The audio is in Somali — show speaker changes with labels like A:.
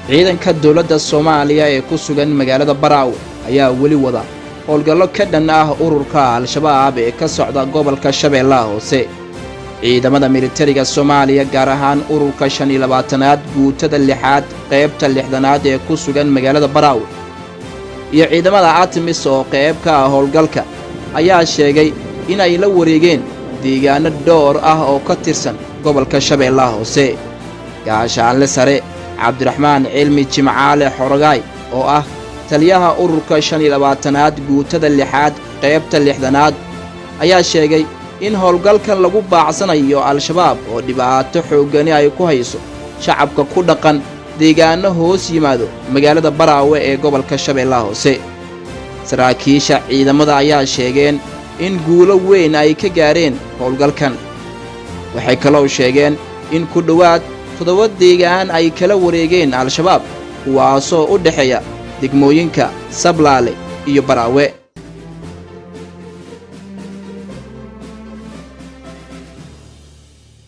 A: ciidanka dawladda Soomaaliya ee ku sugan magaalada Baraawe ayaa weli wada howlgallo ka dhan ah ururka Al-Shabaab ee ka socda gobolka Shabeellaha Hoose. ciidamada militariga Soomaaliya gaar ahaan ururka 25aad guutada 6aad qaybta 6aad ee ku sugan magaalada Baraawe iyo ciidamada ATMIS oo qayb ka ah howlgalka ayaa sheegay in ay la wareegeen deegaano dhowr ah oo ka tirsan gobolka Shabeellaha Hoose. gaashaanle sare Cabdiraxmaan Cilmi Jimcaale Xorogay oo ah taliyaha ururka 25aad guutada 6aad qaybta 6aad ayaa sheegay in howlgalkan lagu baacsanayo Al-Shabaab oo dhibaato xooggan ay ku hayso shacabka ku dhaqan deegaano hoos yimaado magaalada Baraawe ee gobolka Shabeellaha Hoose. saraakiisha ciidamada ayaa sheegeen in guulo weyn ay ka gaareen howlgalkan. waxay kaloo sheegeen in ku dhawaad 7 deegaan ay kala wareegeen Al-Shabaab kuwaasoo u dhaxeeya degmooyinka Sablaale iyo Baraawe.